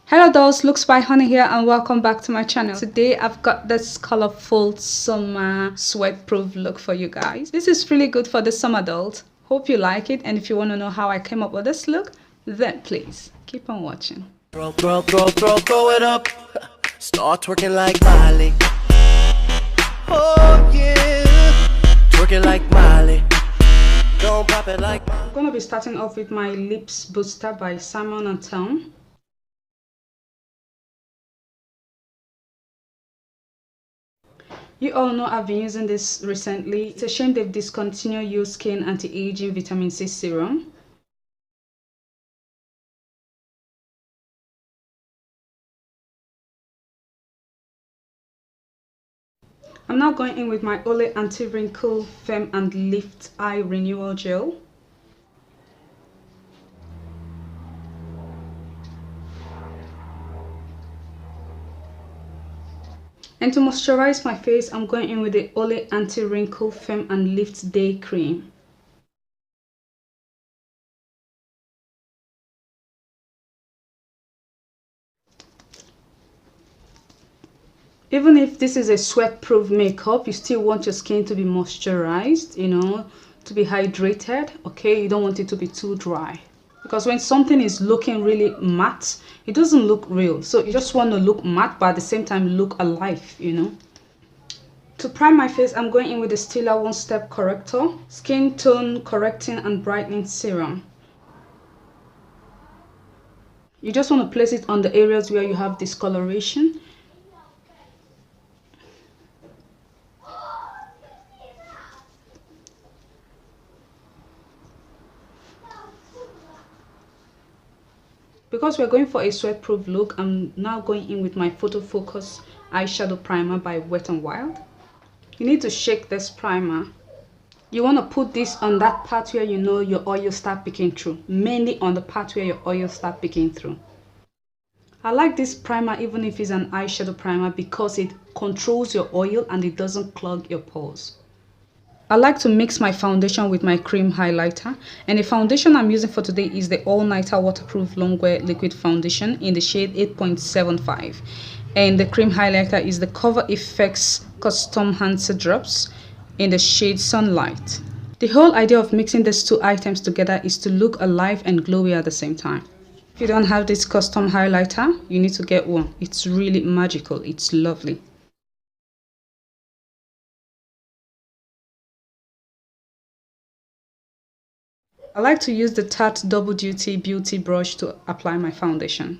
Hello dolls, Looks by Honey here and welcome back to my channel. Today I've got this colorful summer sweat proof look for you guys. This is really good for the summer dolls. Hope you like it, and if you want to know how I came up with this look, then please keep on watching. Throw it up. Start twerking like Miley. Oh yeah, twerking like Miley. Don't pop it like Miley. I'm gonna be starting off with my Lips Booster by Simon & Tom. You all know I've been using this recently. It's a shame they've discontinued Your Skin Anti-Aging Vitamin C Serum. I'm now going in with my Olay Anti-Wrinkle Firm and Lift Eye Renewal Gel. And to moisturize my face, I'm going in with the Olay Anti-Wrinkle Firm and Lift Day Cream. Even if this is a sweat-proof makeup, you still want your skin to be moisturized, to be hydrated, okay? You don't want it to be too dry. Because when something is looking really matte, it doesn't look real. So you just want to look matte, but at the same time look alive, To prime my face, I'm going in with the Stila One Step Corrector, Skin Tone Correcting and Brightening Serum. You just want to place it on the areas where you have discoloration. Because we're going for a sweat-proof look, I'm now going in with my Photofocus eyeshadow primer by WetnWild. You need to shake this primer. You want to put this on that part where you know your oil start peeking through, mainly on the part where your oil start peeking through. I like this primer even if it's an eyeshadow primer because it controls your oil and it doesn't clog your pores. I like to mix my foundation with my cream highlighter, and the foundation I'm using for today is the All Nighter Waterproof Longwear Liquid Foundation in the shade 8.75, and the cream highlighter is the Coverfx Custom Hansa Drops in the shade Sunlight. The whole idea of mixing these two items together is to look alive and glowy at the same time. If you don't have this custom highlighter, you need to get one. It's really magical. It's lovely. I like to use the Tarte Double Duty Beauty brush to apply my foundation.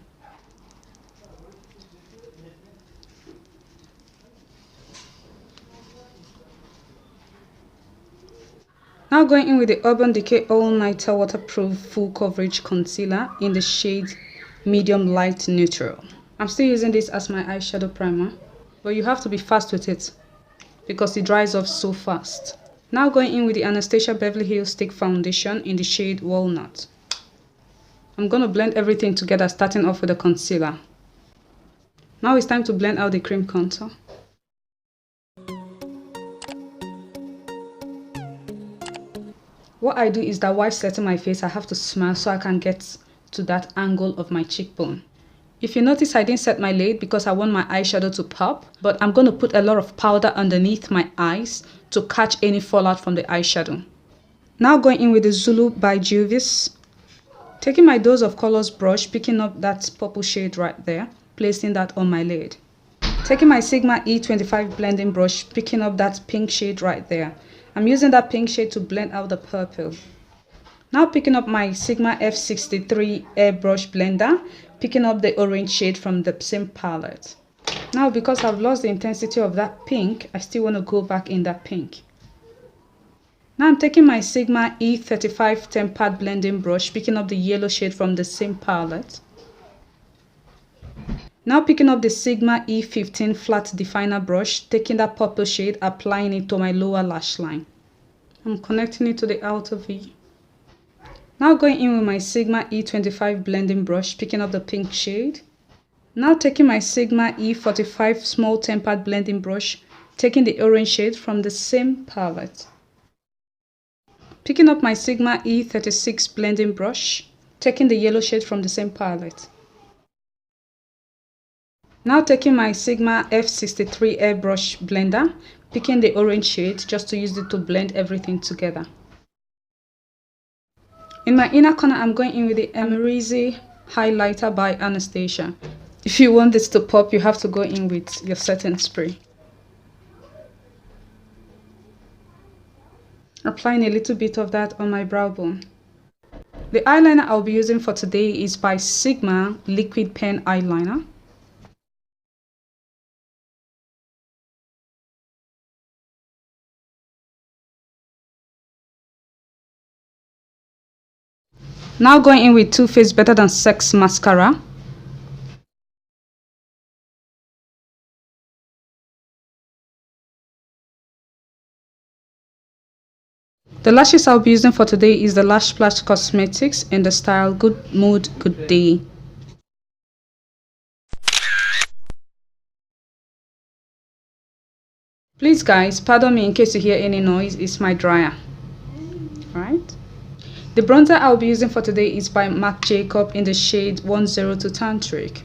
Now going in with the Urban Decay All Nighter Waterproof Full Coverage Concealer in the shade Medium Light Neutral. I'm still using this as my eyeshadow primer, but you have to be fast with it because it dries off so fast. Now going in with the Anastasia Beverly Hills Stick Foundation in the shade Walnut. I'm going to blend everything together, starting off with the concealer. Now it's time to blend out the cream contour. What I do is that while setting my face, I have to smile so I can get to that angle of my cheekbone. If you notice, I didn't set my lid because I want my eyeshadow to pop, but I'm going to put a lot of powder underneath my eyes to catch any fallout from the eyeshadow. Now going in with the Zulu by Juvis. Taking my Dose of Colors brush, picking up that purple shade right there, placing that on my lid. Taking my Sigma E25 blending brush, picking up that pink shade right there. I'm using that pink shade to blend out the purple. Now picking up my Sigma F63 airbrush blender, picking up the orange shade from the same palette. Now because I've lost the intensity of that pink, I still want to go back in that pink. Now I'm taking my Sigma E35 tempered blending brush, picking up the yellow shade from the same palette. Now picking up the Sigma E15 flat definer brush, taking that purple shade, applying it to my lower lash line. I'm connecting it to the outer V. Now going in with my Sigma E25 blending brush, picking up the pink shade. Now taking my Sigma E45 small tempered blending brush, taking the orange shade from the same palette. Picking up my Sigma E36 blending brush, taking the yellow shade from the same palette. Now taking my Sigma F63 airbrush blender, picking the orange shade just to use it to blend everything together. In my inner corner, I'm going in with the Mercier highlighter by Anastasia. If you want this to pop, you have to go in with your setting spray. Applying a little bit of that on my brow bone. The eyeliner I'll be using for today is by Sigma Liquid Pen Eyeliner. Now going in with Too Faced Better Than Sex mascara. The lashes I'll be using for today is the Lash Splash Cosmetics in the style Good Mood, Good Day. Please guys, pardon me in case you hear any noise, it's my dryer. Alright. The bronzer I'll be using for today is by Marc Jacob in the shade 102 Tantric.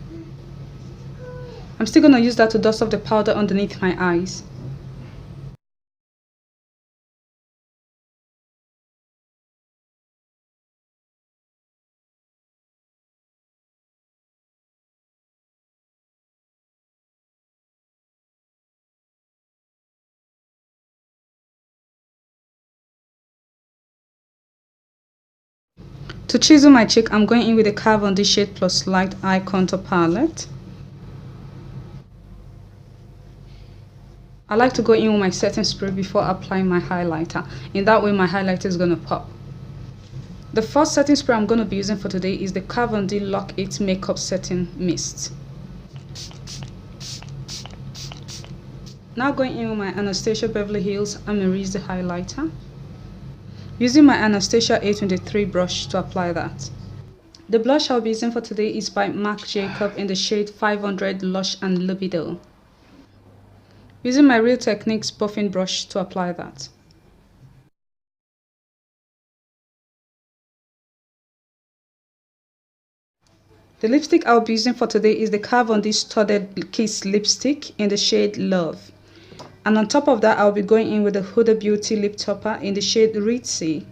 I'm still going to use that to dust off the powder underneath my eyes. To chisel my cheek, I'm going in with the Kat Von D Shade Plus Light Eye Contour Palette. I like to go in with my setting spray before applying my highlighter. In that way, my highlighter is going to pop. The first setting spray I'm going to be using for today is the Kat Von D Lock It Makeup Setting Mist. Now going in with my Anastasia Beverly Hills Mercier highlighter. Using my Anastasia A23 brush to apply that. The blush I'll be using for today is by Marc Jacob in the shade 500 Lush and Libido. Using my Real Techniques buffing brush to apply that. The lipstick I'll be using for today is the Kat Von D Studded Kiss lipstick in the shade Love. And on top of that, I'll be going in with the Huda Beauty lip topper in the shade Ritzy.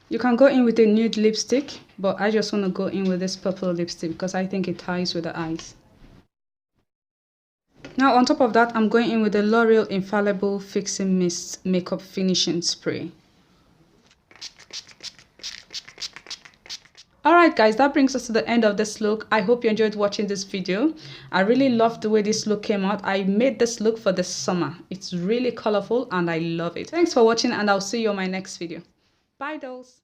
You can go in with a nude lipstick, but I just want to go in with this purple lipstick because I think it ties with the eyes. Now on top of that, I'm going in with the L'Oreal Infallible Fixing Mist Makeup Finishing Spray. Alright guys, that brings us to the end of this look. I hope you enjoyed watching this video. I really loved the way this look came out. I made this look for the summer. It's really colorful and I love it. Thanks for watching and I'll see you on my next video. Bye dolls.